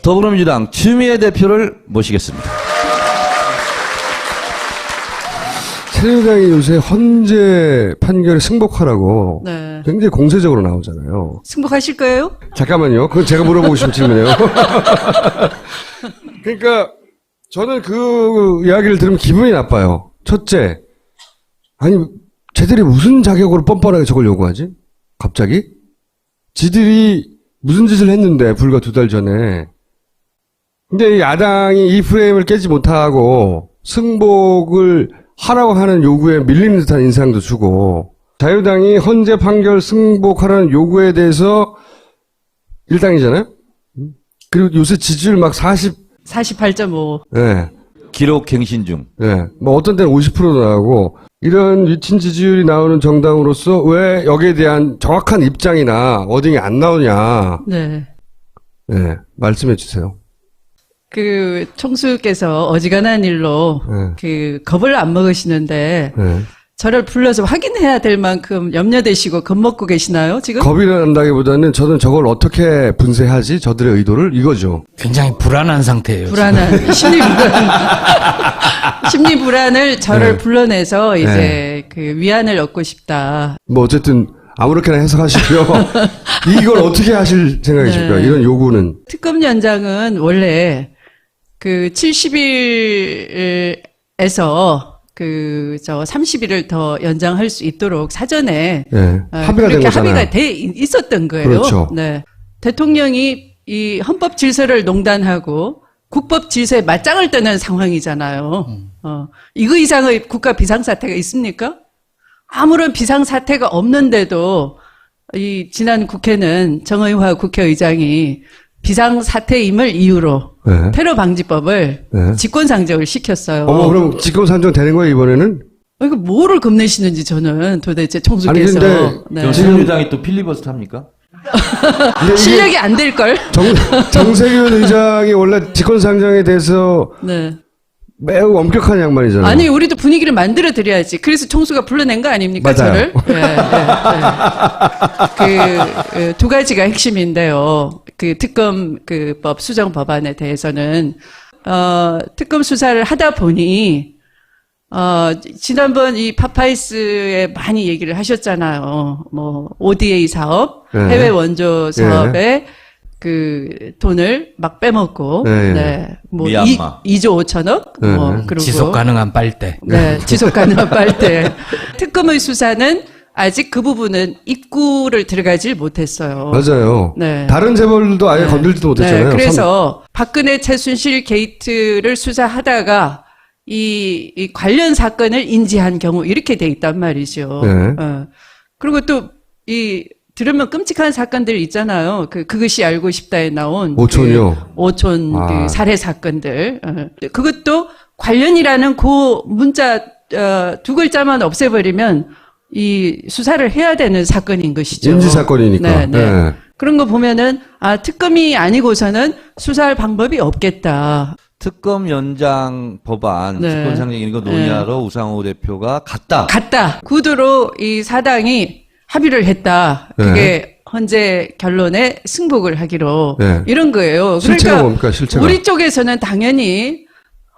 더불어민주당 추미애 대표를 모시겠습니다. 새누리당이 요새 헌재 판결에 승복하라고 네. 굉장히 공세적으로 나오잖아요. 승복하실 거예요? 잠깐만요. 그건 제가 물어보고 싶은 질문이에요. 그러니까 저는 그 이야기를 들으면 기분이 나빠요. 첫째, 아니 쟤들이 무슨 자격으로 뻔뻔하게 저걸 요구하지? 갑자기? 지들이 무슨 짓을 했는데 불과 2달 전에. 근데 야당이 이 프레임을 깨지 못하고 승복을 하라고 하는 요구에 밀리는 듯한 인상도 주고, 자유당이 헌재 판결 승복하라는 요구에 대해서 일당이잖아요? 그리고 요새 지지율 막 48.5. 네. 기록 갱신 중. 네. 뭐 어떤 때는 50%도 나오고, 이런 위친 지지율이 나오는 정당으로서 왜 여기에 대한 정확한 입장이나 워딩이 안 나오냐. 네. 네. 말씀해 주세요. 그 총수께서 어지간한 일로 그 겁을 안 먹으시는데 네. 저를 불러서 확인해야 될 만큼 염려되시고 겁먹고 계시나요, 지금? 겁이 난다기보다는 저는 저걸 어떻게 분쇄하지? 저들의 의도를 이거죠. 굉장히 불안한 상태예요. 불안한 심리 불안. 심리 불안을 저를 불러내서 이제 그 위안을 얻고 싶다. 뭐 어쨌든 아무렇게나 해석하시고요. 이걸 어떻게 하실 생각이십니까? 이런 요구는. 특검 연장은 원래 그 70일에서 그 30일을 더 연장할 수 있도록 사전에 합의가 된 그렇게 거잖아요. 합의가 돼 있었던 거예요. 그렇죠. 네. 대통령이 이 헌법 질서를 농단하고 국법 질서에 맞짱을 뜨는 상황이잖아요. 이거 이상의 국가 비상사태가 있습니까? 아무런 비상사태가 없는데도 이 지난 국회는 정의화 국회의장이 비상사태임을 이유로 테러 방지법을 직권상정을 시켰어요. 그럼 직권상정 되는 거예요, 이번에는? 이거 뭐를 겁내시는지 저는 도대체 총수께서. 아니, 근데 그럼 새누리당이 또 필리버스터 합니까? 실력이 안 될걸? 정세균 의장이 원래 직권상정에 대해서 네. 매우 엄격한 양반이잖아요. 아니, 우리도 분위기를 만들어 드려야지. 그래서 총수가 불러낸 거 아닙니까, 맞아요. 저를? 그, 두 가지가 핵심인데요. 그 특검 그 법 수정 법안에 대해서는, 특검 수사를 하다 보니, 지난번 이 파파이스에 많이 얘기를 하셨잖아요. 뭐, ODA 사업, 해외 원조 사업에 그 돈을 막 빼먹고, 뭐, 미얀마. 2조 5천억, 뭐, 그리고. 지속 가능한 빨대. 네, 지속 가능한 빨대. 특검의 수사는 아직 그 부분은 입구를 들어가질 못했어요. 맞아요. 네. 다른 재벌도 아예 건들지도 못했잖아요. 네, 그래서 박근혜 최순실 게이트를 수사하다가 이 관련 사건을 인지한 경우 이렇게 돼 있단 말이죠. 그리고 또 들으면 끔찍한 사건들 있잖아요. 그것이 알고 싶다에 나온 오촌이요. 오촌 그 살해 사건들. 그것도 관련이라는 그 문자 2글자만 없애버리면 이 수사를 해야 되는 사건인 것이죠. 인지 사건이니까. 네. 그런 거 보면은 특검이 아니고서는 수사할 방법이 없겠다. 특검 연장 법안, 직권상정 이런 거 논의하러 우상호 대표가 갔다. 구두로 이 사당이 합의를 했다. 그게 헌재 결론에 승복을 하기로 이런 거예요. 실체가 그러니까 뭡니까, 실체가? 우리 쪽에서는 당연히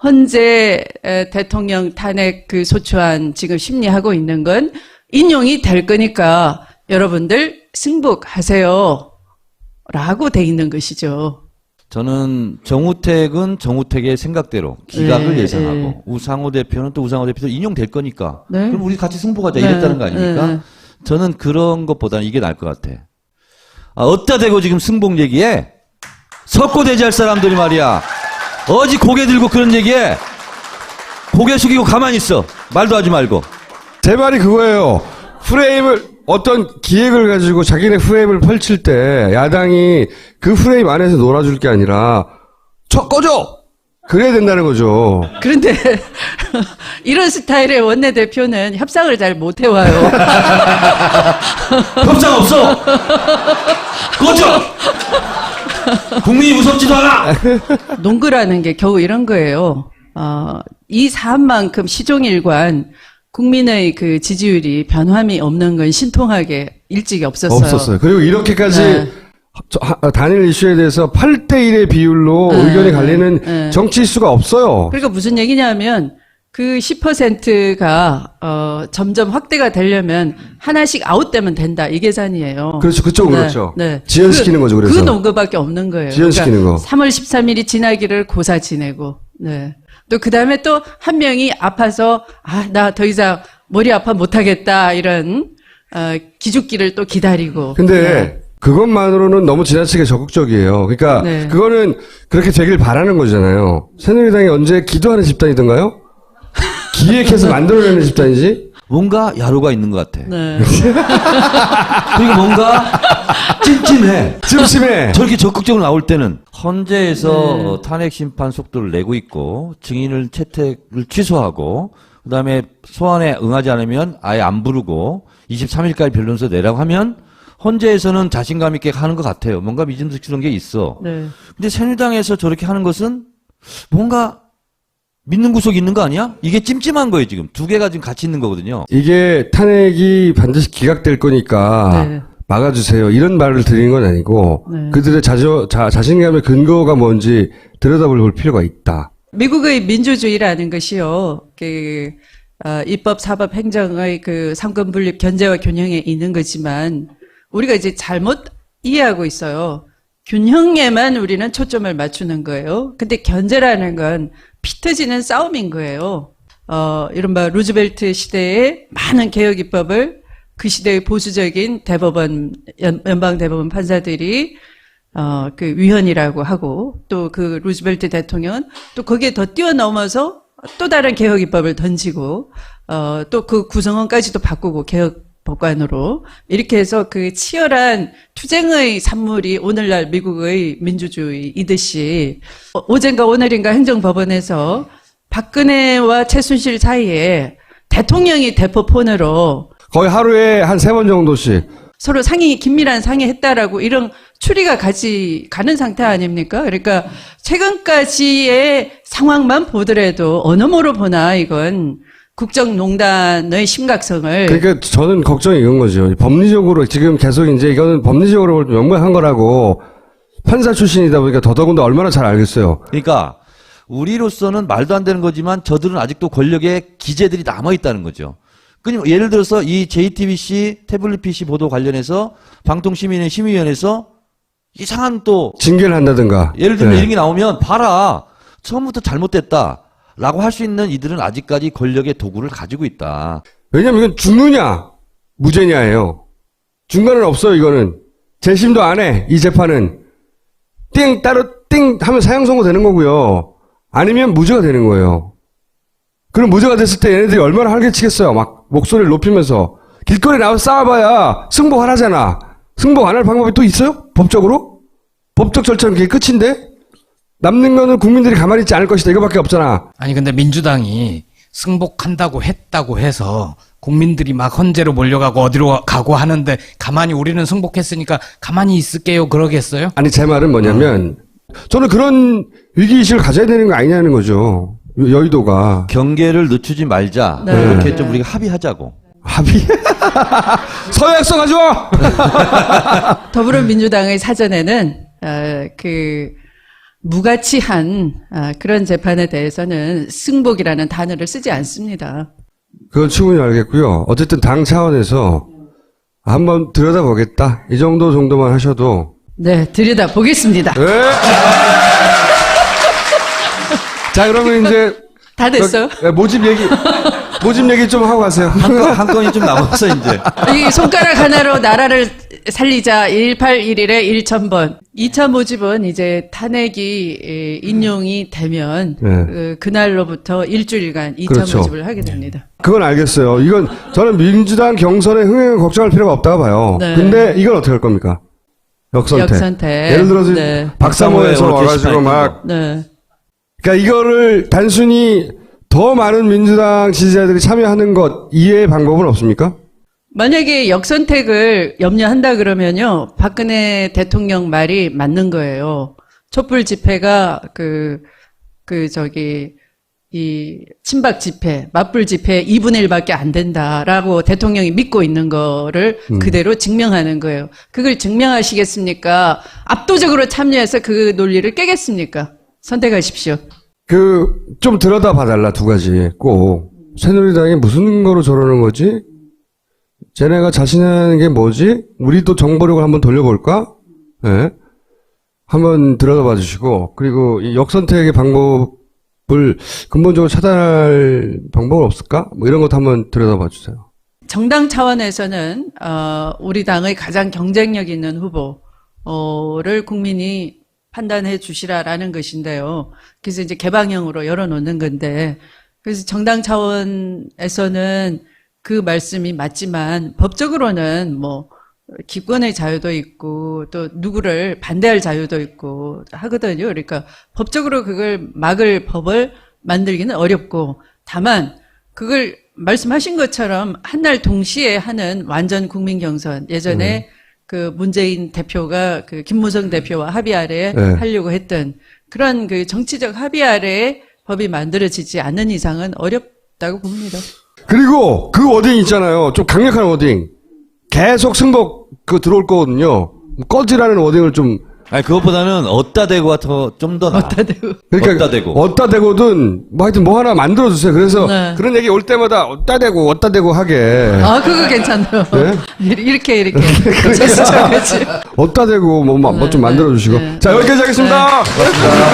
헌재 대통령 탄핵 그 소추안 지금 심리하고 있는 건 인용이 될 거니까 여러분들 승복하세요. 라고 돼 있는 것이죠. 저는 정우택은 정우택의 생각대로 기각을 예상하고 우상호 대표는 또 우상호 대표도 인용될 거니까 그럼 우리 같이 승복하자 이랬다는 거 아닙니까? 저는 그런 것보다는 이게 나을 것 같아. 어디다 대고 지금 승복 얘기해? 석고대지할 사람들이 말이야. 어디 고개 들고 그런 얘기해? 고개 숙이고 가만히 있어. 말도 하지 말고. 제 말이 그거예요. 어떤 기획을 가지고 자기네 프레임을 펼칠 때 야당이 그 프레임 안에서 놀아줄 게 아니라 꺼져! 그래야 된다는 거죠. 그런데 이런 스타일의 원내대표는 협상을 잘 못해와요. 협상 없어! 꺼져! 국민이 무섭지도 않아! 농구라는 게 겨우 이런 거예요. 이 사안만큼 시종일관 국민의 그 지지율이 변함이 없는 건 신통하게 일찍이 없었어요. 그리고 이렇게까지 단일 이슈에 대해서 8대1의 비율로 의견이 갈리는 정치 이슈가 없어요. 그러니까 무슨 얘기냐면 그 10%가 점점 확대가 되려면 하나씩 아웃되면 된다 이 계산이에요. 그렇죠. 그쪽은 네, 그렇죠. 네. 지연시키는 거죠. 그래서 그 논거밖에 없는 거예요. 지연시키는 그러니까 거. 3월 13일이 지나기를 고사 지내고, 네. 또 그 다음에 또 한 명이 아파서 나 더 이상 머리 아파 못하겠다 이런 기죽기를 또 기다리고. 근데 네. 그것만으로는 너무 지나치게 적극적이에요. 그러니까 네. 그거는 그렇게 되길 바라는 거잖아요. 새누리당이 언제 기도하는 집단이던가요? 기획해서 만들어내는 집단이지? 뭔가 야로가 있는 것 같아. 네. 그리고 뭔가 찜찜해. 찜찜해. 저렇게 적극적으로 나올 때는 헌재에서 탄핵 심판 속도를 내고 있고 증인을 채택을 취소하고 그다음에 소환에 응하지 않으면 아예 안 부르고 23일까지 변론서 내라고 하면 헌재에서는 자신감 있게 하는 것 같아요. 뭔가 믿음직스러운 게 있어. 네. 근데 새누리당에서 저렇게 하는 것은 뭔가 믿는 구석이 있는 거 아니야? 이게 찜찜한 거예요, 지금. 두 개가 지금 같이 있는 거거든요. 이게 탄핵이 반드시 기각될 거니까 네. 막아주세요. 이런 말을 드리는 건 아니고 네. 그들의 자신감의 근거가 뭔지 들여다볼 필요가 있다. 미국의 민주주의라는 것이요, 입법, 사법, 행정의 그 상권 분립 견제와 균형에 있는 거지만, 우리가 이제 잘못 이해하고 있어요. 균형에만 우리는 초점을 맞추는 거예요. 근데 견제라는 건 피 터지는 싸움인 거예요. 이른바 루즈벨트 시대의 많은 개혁 입법을 그 시대의 보수적인 대법원, 연방대법원 판사들이 그 위헌이라고 하고 또 그 루즈벨트 대통령은 또 거기에 더 뛰어넘어서 또 다른 개혁 입법을 던지고 또 그 구성원까지도 바꾸고 개혁 법관으로 이렇게 해서 그 치열한 투쟁의 산물이 오늘날 미국의 민주주의이듯이 어젠가 오늘인가 행정법원에서 박근혜와 최순실 사이에 대통령이 대포폰으로 거의 하루에 한 3번 정도씩. 서로 긴밀한 상의했다라고 이런 추리가 가는 상태 아닙니까? 그러니까 최근까지의 상황만 보더라도 어느 모로 보나 이건 국정농단의 심각성을. 그러니까 저는 걱정이 이건 거죠. 법리적으로 지금 계속 이제 이거는 법리적으로 명백한 거라고 판사 출신이다 보니까 더더군다나 얼마나 잘 알겠어요. 그러니까 우리로서는 말도 안 되는 거지만 저들은 아직도 권력의 기재들이 남아있다는 거죠. 그러니까 예를 들어서 이 JTBC 태블릿 PC 보도 관련해서 방통시민의 심의위원회에서 이상한 또 징계를 한다든가. 예를 들면 네. 이런 게 나오면 봐라 처음부터 잘못됐다 라고 할 수 있는 이들은 아직까지 권력의 도구를 가지고 있다. 왜냐면 이건 죽느냐 무죄냐예요. 중간은 없어요. 이거는 재심도 안 해. 이 재판은 띵 따로 띵 하면 사형 선고 되는 거고요. 아니면 무죄가 되는 거예요. 그럼 무죄가 됐을 때 얘네들이 얼마나 활개치겠어요. 막 목소리를 높이면서 길거리에 나와서 싸워봐야 승복 안 하잖아. 승복 안 할 방법이 또 있어요? 법적으로? 법적 절차는 그게 끝인데? 남는 거는 국민들이 가만히 있지 않을 것이다. 이거밖에 없잖아. 아니 근데 민주당이 승복한다고 했다고 해서 국민들이 막 헌재로 몰려가고 어디로 가고 하는데 가만히 우리는 승복했으니까 가만히 있을게요 그러겠어요? 아니 제 말은 뭐냐면 저는 그런 위기의식을 가져야 되는 거 아니냐는 거죠. 여의도가. 경계를 늦추지 말자. 네. 이렇게 네. 좀 우리가 합의하자고. 합의? 서약서 가져와! 더불어민주당의 사전에는 무가치한 그런 재판에 대해서는 승복이라는 단어를 쓰지 않습니다. 그건 충분히 알겠고요. 어쨌든 당 차원에서 한번 들여다보겠다. 이 정도만 하셔도. 네, 들여다보겠습니다. 네. 자, 그러면 이제. 다 됐어요? 모집 얘기 좀 하고 가세요. 한 건이 좀 남았어, 이제. 이 손가락 하나로 나라를 살리자 1811에 1000번. 2차 모집은 이제 탄핵이 인용이 되면 네. 그날로부터 일주일간 2차 그렇죠. 모집을 하게 됩니다. 그건 알겠어요. 이건 저는 민주당 경선의 흥행을 걱정할 필요가 없다고 봐요. 네. 근데 이건 어떻게 할 겁니까? 역선택. 예를 들어서 네. 박사모에서 와가지고 막. 네. 그러니까 이거를 단순히 더 많은 민주당 지지자들이 참여하는 것 이외의 방법은 없습니까? 만약에 역선택을 염려한다 그러면요, 박근혜 대통령 말이 맞는 거예요. 촛불 집회가 이 이 친박 집회, 맞불 집회 2분의 1밖에 안 된다라고 대통령이 믿고 있는 거를 그대로 증명하는 거예요. 그걸 증명하시겠습니까? 압도적으로 참여해서 그 논리를 깨겠습니까? 선택하십시오. 좀 들여다 봐달라, 두 가지. 꼭. 새누리당이 무슨 거로 저러는 거지? 쟤네가 자신하는 게 뭐지? 우리도 정보력을 한번 돌려볼까? 예. 네. 한번 들여다봐 주시고, 그리고 이 역선택의 방법을 근본적으로 차단할 방법은 없을까? 뭐 이런 것도 한번 들여다봐 주세요. 정당 차원에서는, 우리 당의 가장 경쟁력 있는 후보를 국민이 판단해 주시라라는 것인데요. 그래서 이제 개방형으로 열어놓는 건데, 그래서 정당 차원에서는 그 말씀이 맞지만 법적으로는 뭐 기권의 자유도 있고 또 누구를 반대할 자유도 있고 하거든요. 그러니까 법적으로 그걸 막을 법을 만들기는 어렵고 다만 그걸 말씀하신 것처럼 한날 동시에 하는 완전 국민 경선 예전에 그 문재인 대표가 그 김무성 대표와 합의 아래에 하려고 했던 그런 그 정치적 합의 아래에 법이 만들어지지 않는 이상은 어렵다고 봅니다. 그리고 그 워딩 있잖아요. 좀 강력한 워딩. 계속 승복 들어올 거거든요. 꺼지라는 워딩을 좀. 아니 그것보다는 어따 대고가 좀 더 나아. 어따 대고. 그러니까 어따 대고든 뭐 하여튼 뭐 하나 만들어 주세요. 그래서 네. 그런 얘기 올 때마다 어따 대고 하게. 아 그거 괜찮아요. 네? 이렇게. 그렇지. 어따 대고 뭐 좀 만들어 주시고. 자 여기까지 하겠습니다. 고맙습니다.